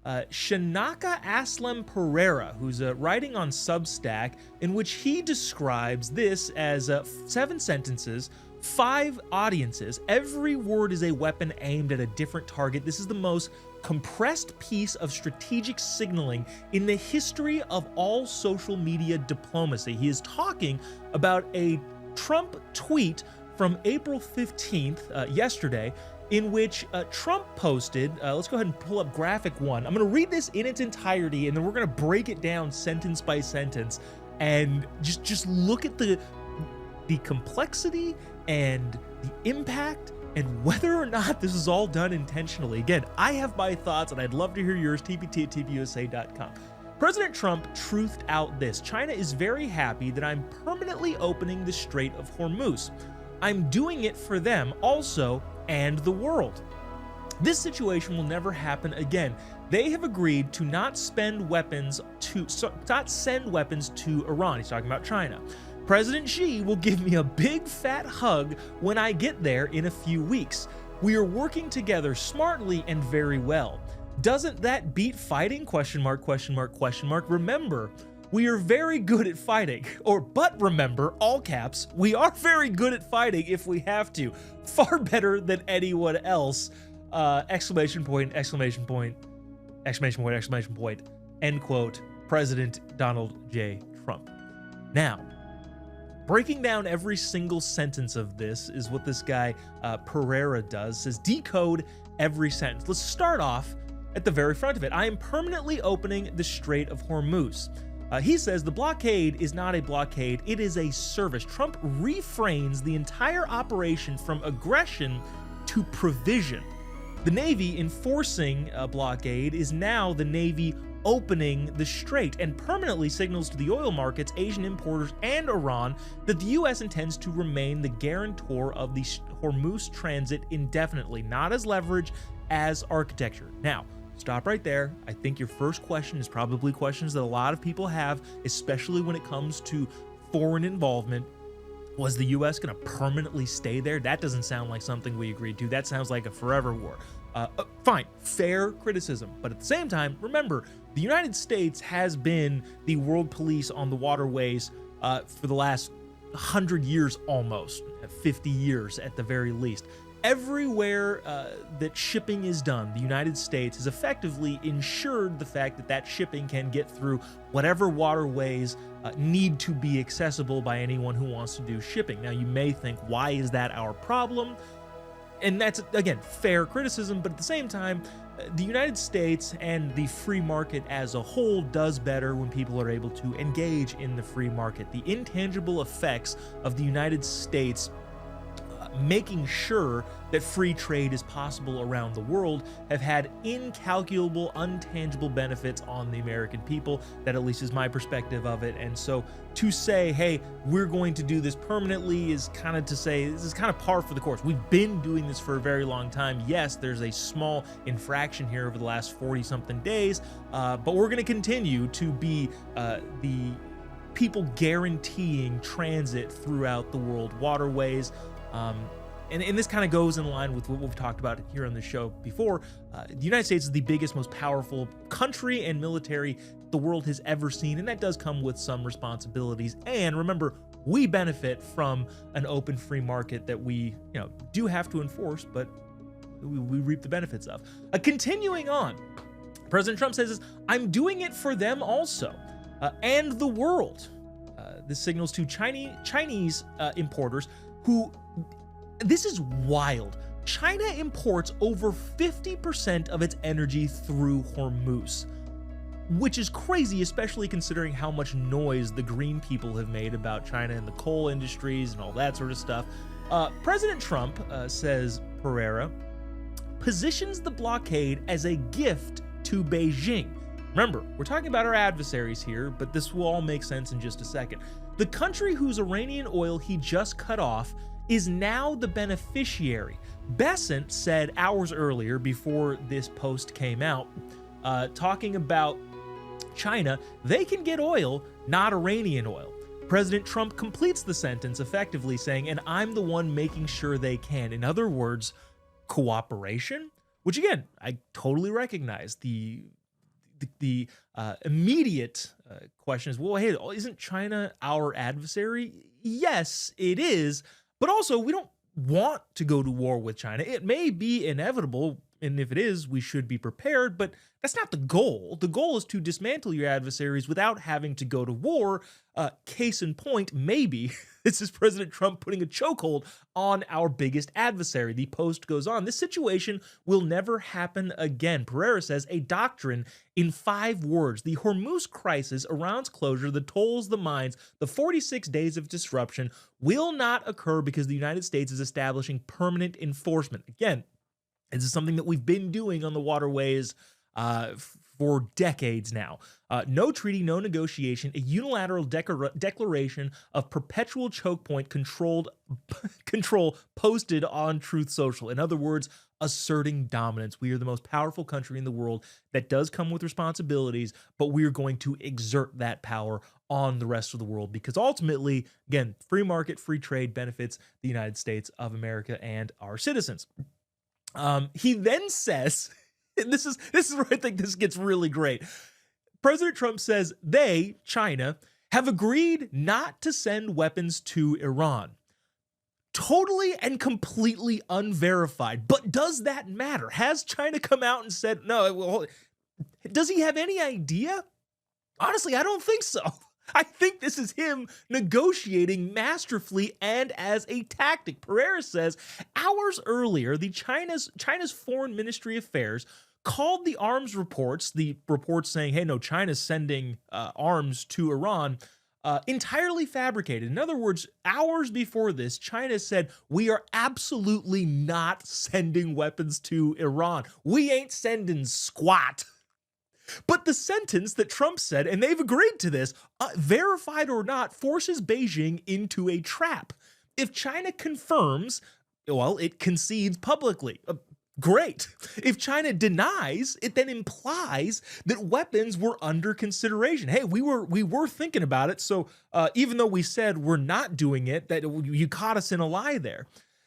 Shanaka Aslam Pereira, who's writing on Substack, in which he describes this as 7 sentences, 5 audiences. Every word is a weapon aimed at a different target. This is the most compressed piece of strategic signaling in the history of all social media diplomacy. He is talking about a Trump tweet from April 15th, yesterday, in which Trump posted, let's go ahead and pull up graphic 1. I'm going to read this in its entirety, and then we're going to break it down sentence by sentence, and just look at the complexity and the impact and whether or not this is all done intentionally. Again, I have my thoughts, and I'd love to hear yours, tpt@tpusa.com. President Trump truthed out this: China is very happy that I'm permanently opening the Strait of Hormuz. I'm doing it for them also and the world. This situation will never happen again. They have agreed to not send weapons to Iran. He's talking about China. President Xi will give me a big fat hug when I get there in a few weeks. We are working together smartly and very well. Doesn't that beat fighting? ? Remember, we are very good at fighting. But remember, all caps, we are very good at fighting if we have to. Far better than anyone else. ! End quote. President Donald J. Trump. Now, breaking down every single sentence of this is what this guy Pereira does. Says decode every sentence. Let's start off at the very front of it. I am permanently opening the Strait of Hormuz. He says the blockade is not a blockade, it is a service. Trump refrains the entire operation from aggression to provision. The Navy enforcing a blockade is now the Navy opening the strait, and permanently signals to the oil markets, Asian importers, and Iran that the U.S. intends to remain the guarantor of the Hormuz transit indefinitely, not as leverage, as architecture. Now, stop right there. I think your first question is probably questions that a lot of people have, especially when it comes to foreign involvement. Was the U.S. going to permanently stay there? That doesn't sound like something we agreed to. That sounds like a forever war. Fine, fair criticism. But at the same time, remember, the United States has been the world police on the waterways for the last 100 years almost, 50 years at the very least. Everywhere that shipping is done, the United States has effectively ensured the fact that that shipping can get through whatever waterways need to be accessible by anyone who wants to do shipping. Now, you may think, why is that our problem? And that's, again, fair criticism, but at the same time, the United States and the free market as a whole does better when people are able to engage in the free market. The intangible effects of the United States making sure that free trade is possible around the world have had incalculable, untangible benefits on the American people. That at least is my perspective of it. And so to say, hey, we're going to do this permanently is kind of to say, this is kind of par for the course. We've been doing this for a very long time. Yes, there's a small infraction here over the last 40-something days, but we're going to continue to be the people guaranteeing transit throughout the world waterways. And this kind of goes in line with what we've talked about here on the show before. The United States is the biggest, most powerful country and military the world has ever seen, and that does come with some responsibilities. And remember, we benefit from an open free market that we, do have to enforce, but we reap the benefits of. Continuing on, President Trump says, I'm doing it for them also, and the world. This signals to Chinese importers who, this is wild. China imports over 50% of its energy through Hormuz, which is crazy, especially considering how much noise the green people have made about China and the coal industries and all that sort of stuff. President Trump, says Pereira, positions the blockade as a gift to Beijing. Remember, we're talking about our adversaries here, but this will all make sense in just a second. The country whose Iranian oil he just cut off is now the beneficiary. Besant said hours earlier, before this post came out, talking about China, they can get oil, not Iranian oil. President Trump completes the sentence effectively saying, and I'm the one making sure they can. In other words, cooperation, which again, I totally recognize. The the immediate question is, well, hey, isn't China our adversary? Yes, it is. But also, we don't want to go to war with China. It may be inevitable, and if it is, we should be prepared, but that's not the goal. The goal is to dismantle your adversaries without having to go to war. Case in point, maybe this is President Trump putting a chokehold on our biggest adversary. The Post goes on, this situation will never happen again. Pereira says, a doctrine in 5 words. The Hormuz crisis, Iran's closure, the tolls, the mines, the 46 days of disruption will not occur because the United States is establishing permanent enforcement. Again, this is something that we've been doing on the waterways for decades now. No treaty, no negotiation, a unilateral declaration of perpetual choke point control posted on Truth Social. In other words, asserting dominance. We are the most powerful country in the world. That does come with responsibilities, but we are going to exert that power on the rest of the world because ultimately, again, free market, free trade benefits the United States of America and our citizens. He then says, and this is where I think this gets really great. President Trump says they, China, have agreed not to send weapons to Iran. Totally and completely unverified. But does that matter? Has China come out and said, no, well, does he have any idea? Honestly, I don't think so. I think this is him negotiating masterfully and as a tactic. Pereira says, hours earlier, China's Foreign Ministry Affairs called the arms reports, the reports saying, hey, no, China's sending arms to Iran, entirely fabricated. In other words, hours before this, China said, we are absolutely not sending weapons to Iran. We ain't sending squat. But the sentence that Trump said, and they've agreed to this, verified or not, forces Beijing into a trap. If China confirms, well, it concedes publicly. Great. If China denies, it then implies that weapons were under consideration. Hey, we were thinking about it, so even though we said we're not doing it, that you caught us in a lie there.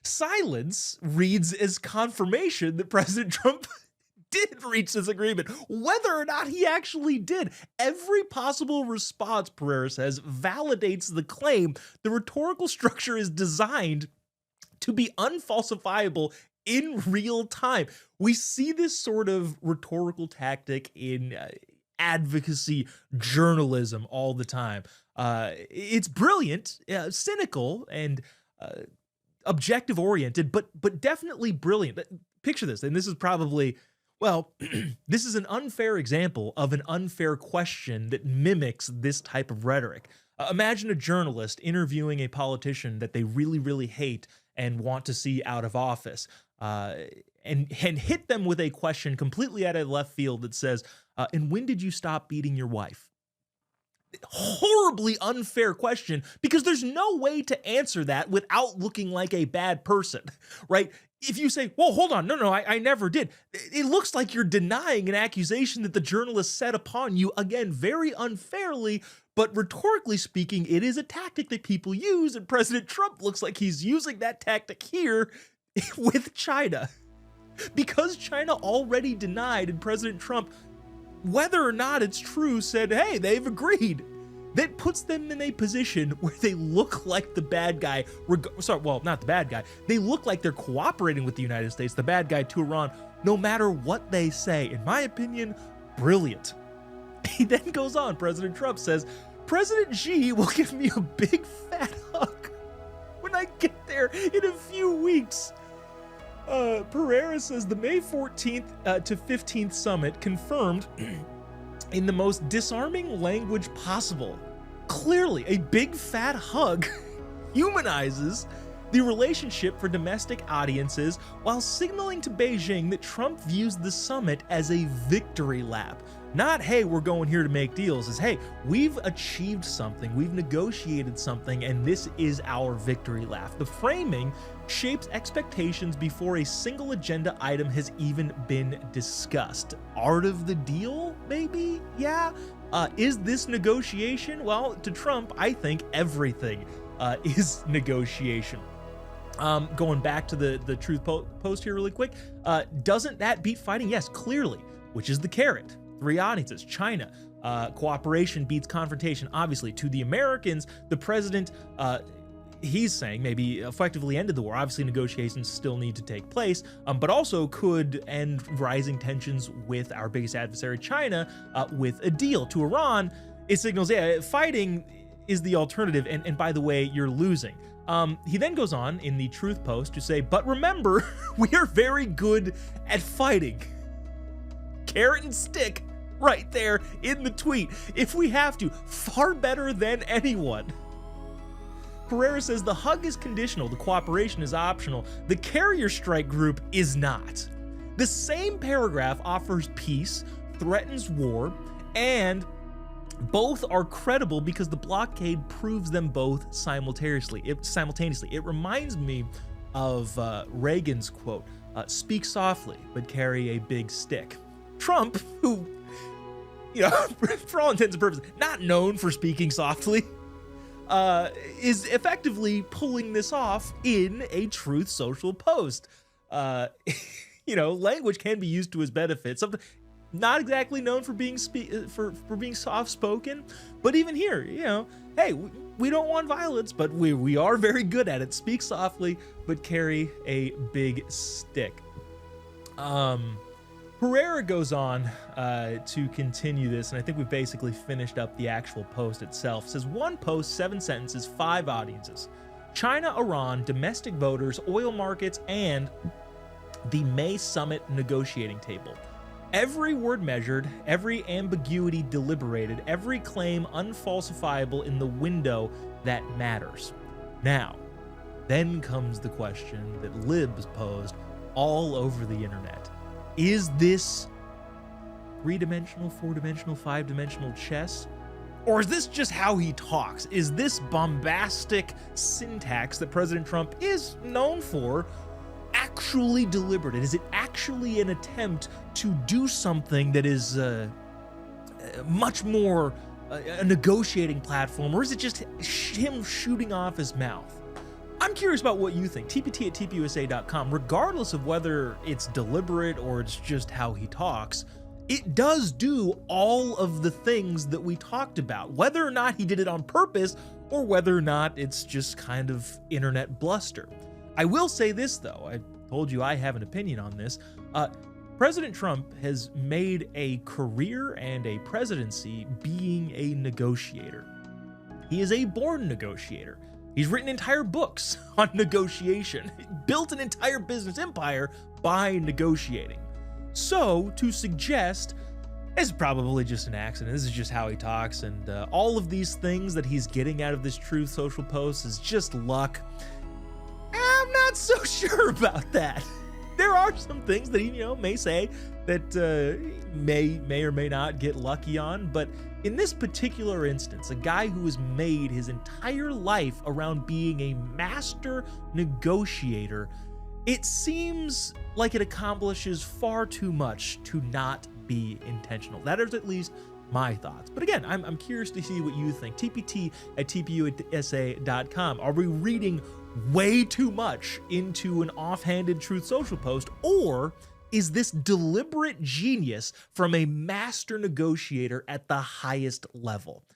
Silence reads as confirmation that President Trump did reach this agreement, whether or not he actually did. Every possible response, Pereira says, validates the claim. The rhetorical structure is designed to be unfalsifiable in real time. We see this sort of rhetorical tactic in advocacy journalism all the time. It's brilliant, cynical, and objective oriented, but definitely brilliant. Picture this, and this is probably, well, this is an unfair example of an unfair question that mimics this type of rhetoric. Imagine a journalist interviewing a politician that they really, really hate and want to see out of office, and hit them with a question completely out of left field that says, and when did you stop beating your wife? Horribly unfair question, because there's no way to answer that without looking like a bad person, right? If you say, well, hold on, no, I never did. It looks like you're denying an accusation that the journalist set upon you, again, very unfairly, but rhetorically speaking, it is a tactic that people use, and President Trump looks like he's using that tactic here with China. Because China already denied, and President Trump, whether or not it's true, said, hey, they've agreed. That puts them in a position where they look like the bad guy. Sorry, well, not the bad guy. They look like they're cooperating with the United States, the bad guy to Iran, no matter what they say. In my opinion, brilliant. He then goes on, President Trump says, President Xi will give me a big fat hug when I get there in a few weeks. Pereira says the May 14th to 15th summit confirmed in the most disarming language possible. Clearly, a big fat hug humanizes the relationship for domestic audiences while signaling to Beijing that Trump views the summit as a victory lap. Not, hey, we're going here to make deals. It's, hey, we've achieved something, we've negotiated something, and this is our victory lap. The framing shapes expectations before a single agenda item has even been discussed. Art of the deal, maybe? Yeah. Is this negotiation? Well, to Trump, I think everything is negotiation. Going back to the Truth Post here really quick, doesn't that beat fighting? Yes, clearly, which is the carrot. 3 audiences. China, cooperation beats confrontation. Obviously, to the Americans, the president, he's saying maybe effectively ended the war. Obviously, negotiations still need to take place, but also could end rising tensions with our biggest adversary, China, with a deal. To Iran, it signals, yeah, fighting is the alternative, and by the way, you're losing. He then goes on in the Truth post to say, but remember, we are very good at fighting. Carrot and stick right there in the tweet. If we have to, far better than anyone. Pereira says the hug is conditional, the cooperation is optional, the carrier strike group is not. The same paragraph offers peace, threatens war, and both are credible because the blockade proves them both simultaneously. It reminds me of Reagan's quote, speak softly, but carry a big stick. Trump, who, you know, for all intents and purposes, not known for speaking softly, is effectively pulling this off in a Truth Social post. You know, language can be used to his benefit. Something not exactly known for being for being soft-spoken, but even here, you know, hey, we don't want violence, but we are very good at it. Speak softly, but carry a big stick. Pereira goes on to continue this, and I think we've basically finished up the actual post itself. It says 1 post, 7 sentences, 5 audiences. China, Iran, domestic voters, oil markets, and the May summit negotiating table. Every word measured, every ambiguity deliberated, every claim unfalsifiable in the window that matters. Now, then comes the question that libs posed all over the internet. Is this 3-dimensional, 4-dimensional, 5-dimensional chess? Or is this just how he talks? Is this bombastic syntax that President Trump is known for actually deliberate? Is it actually an attempt to do something that is much more a negotiating platform? Or is it just him shooting off his mouth? I'm curious about what you think. TPT at tpusa.com. Regardless of whether it's deliberate or it's just how he talks, it does do all of the things that we talked about. Whether or not he did it on purpose or whether or not it's just kind of internet bluster. I will say this, though. I told you I have an opinion on this. President Trump has made a career and a presidency being a negotiator. He is a born negotiator. He's written entire books on negotiation, built an entire business empire by negotiating. So to suggest it's probably just an accident, this is just how he talks, and all of these things that he's getting out of this Truth Social post is just luck, I'm not so sure about that. There are some things that he, you know, may say that may or may not get lucky on, but in this particular instance, a guy who has made his entire life around being a master negotiator, it seems like it accomplishes far too much to not be intentional. That is at least my thoughts. But again, I'm curious to see what you think. TPT at tpusa.com. Are we reading way too much into an offhanded Truth Social post, or is this deliberate genius from a master negotiator at the highest level?